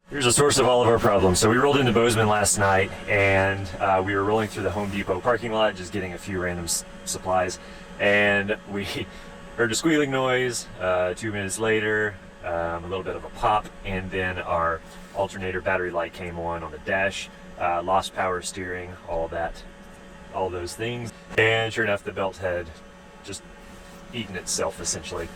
Here's the source of all of our problems. So we rolled into Bozeman last night, and we were rolling through the Home Depot parking lot, just getting a few random supplies, and we heard a squealing noise. 2 minutes later, a little bit of a pop, and then our alternator battery light came on the dash. Lost power steering, all those things, and sure enough, the belt had just eaten itself essentially.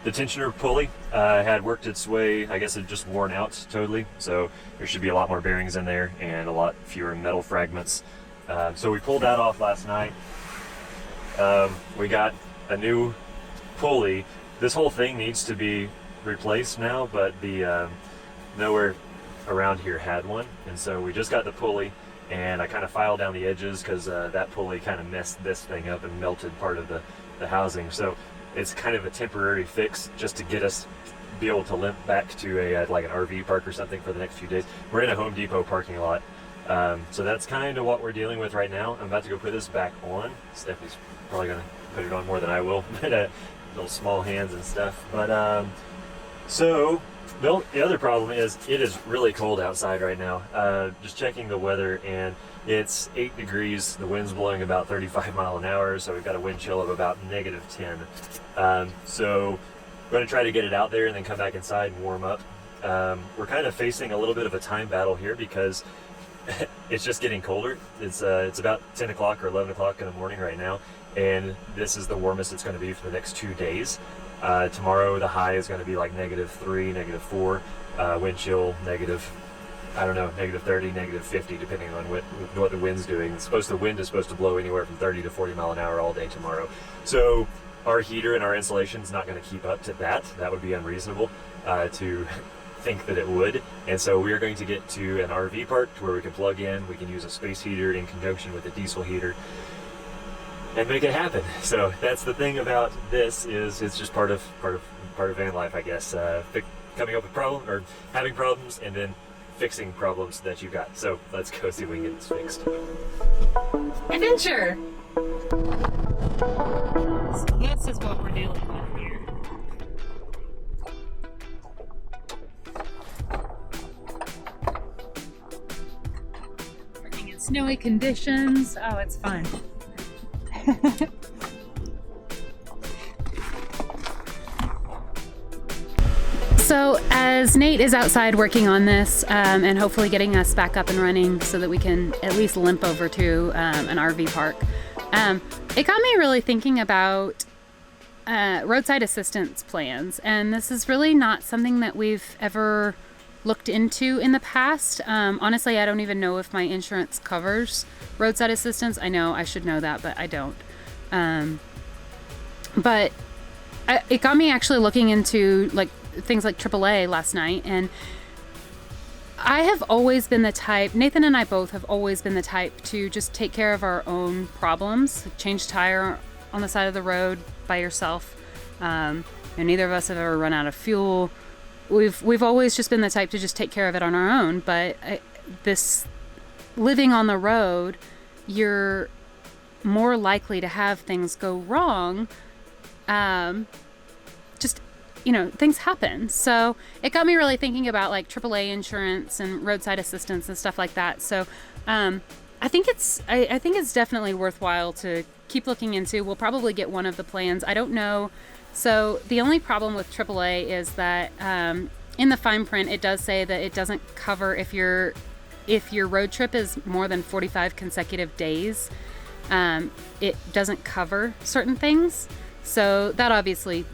The tensioner pulley had worked its way, I guess it just worn out totally, so there should be a lot more bearings in there and a lot fewer metal fragments. So we pulled that off last night. We got a new pulley. This whole thing needs to be replaced now, but the nowhere around here had one, and so we just got the pulley, and I kind of filed down the edges because that pulley kind of messed this thing up and melted part of the housing. So it's kind of a temporary fix just to get us be able to limp back to a like an RV park or something for the next few days. We're in a Home Depot parking lot, so that's kind of what we're dealing with right now. I'm about to go put this back on. Stephanie's probably gonna put it on more than I will, but little small hands and stuff. But so the other problem is it is really cold outside right now. Just checking the weather, and it's 8 degrees. The wind's blowing about 35 miles an hour, so we've got a wind chill of about -10. So we're going to try to get it out there and then come back inside and warm up. We're kind of facing a little bit of a time battle here because it's just getting colder. It's about 10 o'clock or 11 o'clock in the morning right now, and this is the warmest it's going to be for the next 2 days. Tomorrow the high is going to be like -3, -4, wind chill -30, -50, depending on what the wind's doing. The wind is supposed to blow anywhere from 30 to 40 mile an hour all day tomorrow. So our heater and our insulation is not going to keep up to that. That would be unreasonable to think that it would. And so we are going to get to an RV park where we can plug in. We can use a space heater in conjunction with a diesel heater and make it happen. So that's the thing about this, is it's just part of van life, I guess. Coming up with problems or having problems and then fixing problems that you've got. So let's go see if we can get this fixed. Adventure! So this is what we're dealing with here. Working in snowy conditions. Oh, it's fun. So as Nate is outside working on this and hopefully getting us back up and running so that we can at least limp over to an RV park, it got me really thinking about roadside assistance plans. And this is really not something that we've ever looked into in the past. Honestly, I don't even know if my insurance covers roadside assistance. I know I should know that, but I don't. But it got me actually looking into like things like AAA last night, and I have always been the type, Nathan and I both have always been the type to just take care of our own problems. Change tire on the side of the road by yourself. And neither of us have ever run out of fuel. We've always just been the type to just take care of it on our own. But this living on the road, you're more likely to have things go wrong. Things happen. So it got me really thinking about like AAA insurance and roadside assistance and stuff like that. So I think it's definitely worthwhile to keep looking into. We'll probably get one of the plans. I don't know. So the only problem with AAA is that in the fine print it does say that it doesn't cover if your road trip is more than 45 consecutive days. It doesn't cover certain things. So that obviously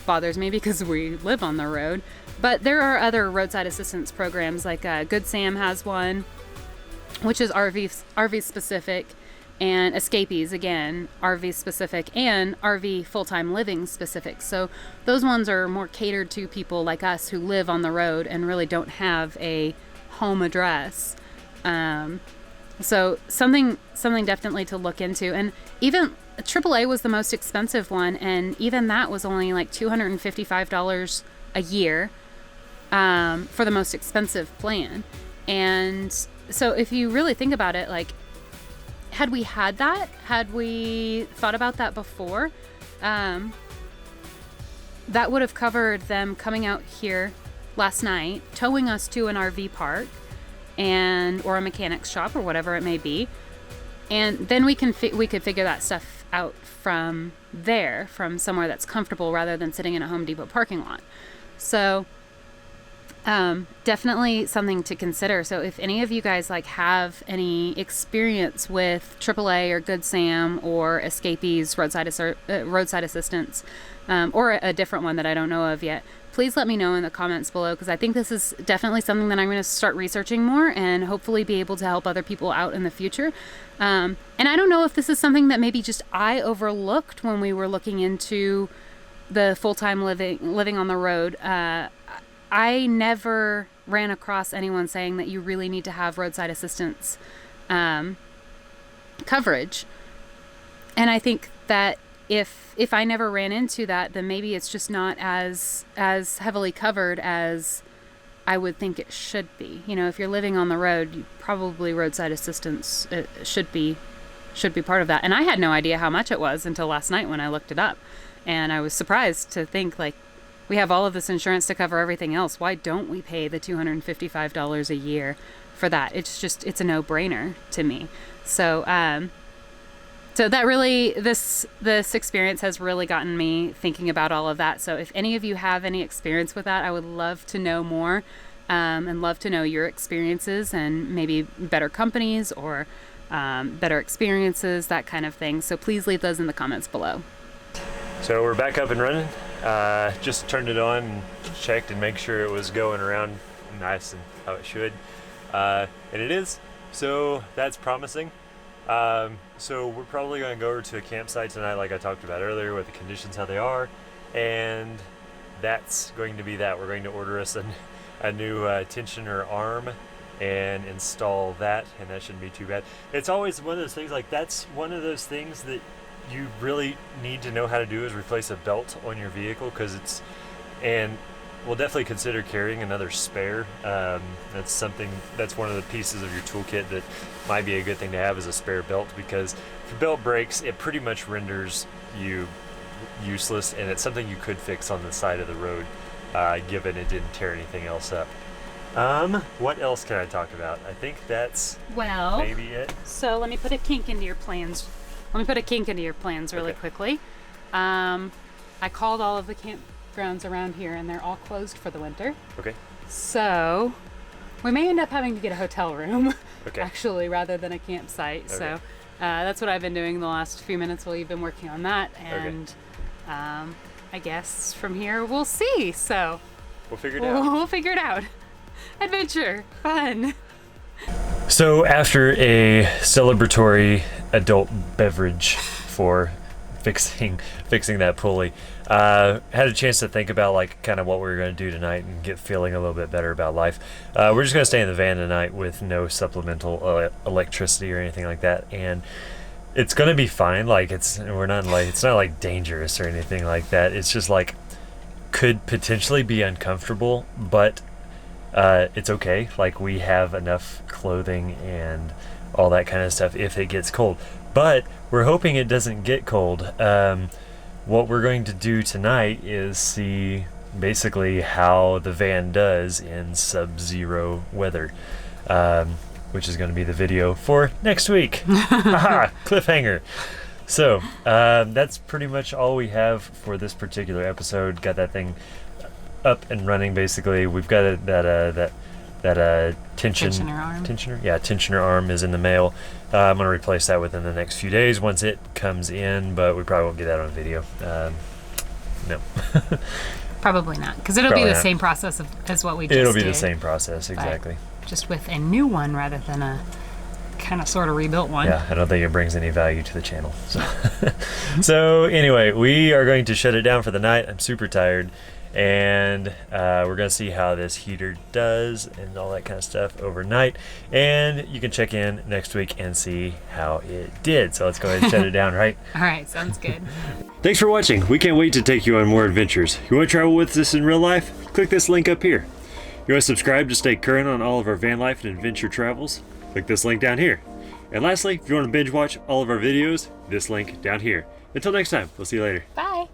bothers me because we live on the road. But there are other roadside assistance programs, like Good Sam has one, which is RV specific, and Escapees, again, RV specific, and RV full-time living specific. So those ones are more catered to people like us who live on the road and really don't have a home address. So something definitely to look into. And even AAA was the most expensive one, and even that was only like $255 a year for the most expensive plan. And so if you really think about it, like, had we thought about that before, that would have covered them coming out here last night, towing us to an RV park or a mechanic's shop or whatever it may be, and then we could figure that stuff out from there, from somewhere that's comfortable rather than sitting in a Home Depot parking lot. So definitely something to consider. So if any of you guys like have any experience with AAA or Good Sam or Escapee's roadside assistance, or a different one that I don't know of yet, please let me know in the comments below, because I think this is definitely something that I'm going to start researching more and hopefully be able to help other people out in the future. And I don't know if this is something that maybe just I overlooked when we were looking into the full-time living on the road. I never ran across anyone saying that you really need to have roadside assistance coverage. And I think that if I never ran into that, then maybe it's just not as heavily covered as I would think it should be. You know, if you're living on the road, probably roadside assistance should be part of that. And I had no idea how much it was until last night when I looked it up. And I was surprised to think, like, we have all of this insurance to cover everything else. Why don't we pay the $255 a year for that? It's a no-brainer to me. So that really, this experience has really gotten me thinking about all of that. So if any of you have any experience with that, I would love to know more, and love to know your experiences and maybe better companies or better experiences, that kind of thing. So please leave those in the comments below. So we're back up and running. Just turned it on and checked and make sure it was going around nice and how it should. And it is. So that's promising. So we're probably going to go over to a campsite tonight, like I talked about earlier, with the conditions how they are. And that's going to be that. We're going to order us a new tensioner arm and install that, and that shouldn't be too bad. It's always one of those things, like, that's one of those things that you really need to know how to do, is replace a belt on your vehicle, and we'll definitely consider carrying another spare. That's one of the pieces of your toolkit that might be a good thing to have, is a spare belt, because if your belt breaks, it pretty much renders you useless, and it's something you could fix on the side of the road, given it didn't tear anything else up. What else can I talk about? I think that's maybe it. So let me put a kink into your plans. Really quickly. I called all of the campgrounds around here, and they're all closed for the winter. Okay. So we may end up having to get a hotel room, okay, actually, rather than a campsite. Okay. So that's what I've been doing the last few minutes while you've been working on that. And I guess from here we'll see. So we'll figure it out. We'll figure it out. Adventure, fun. So after a celebratory adult beverage for fixing that pulley, had a chance to think about, like, kind of what we were going to do tonight and get feeling a little bit better about life. We're just going to stay in the van tonight with no supplemental electricity or anything like that, and it's going to be fine. Like, it's not like dangerous or anything like that. It's just like could potentially be uncomfortable, but it's okay. Like, we have enough clothing and all that kind of stuff if it gets cold. But we're hoping it doesn't get cold. What we're going to do tonight is see basically how the van does in sub-zero weather, which is going to be the video for next week. Haha, cliffhanger. So that's pretty much all we have for this particular episode. Got that thing up and running. Basically, we've got that tensioner arm is in the mail. I'm gonna replace that within the next few days once it comes in, but we probably won't get that on video. No. Probably not, because it'll be the same process as what we just did. It'll be the same process, exactly. Just with a new one rather than a kind of sort of rebuilt one. Yeah, I don't think it brings any value to the channel. So, so anyway, we are going to shut it down for the night. I'm super tired, and we're gonna see how this heater does and all that kind of stuff overnight. And you can check in next week and see how it did. So let's go ahead and shut it down, right? All right, sounds good. Thanks for watching. We can't wait to take you on more adventures. You want to travel with us in real life? Click this link up here. You want to subscribe to stay current on all of our van life and adventure travels? Click this link down here. And lastly, if you want to binge watch all of our videos, this link down here. Until next time, we'll see you later. Bye.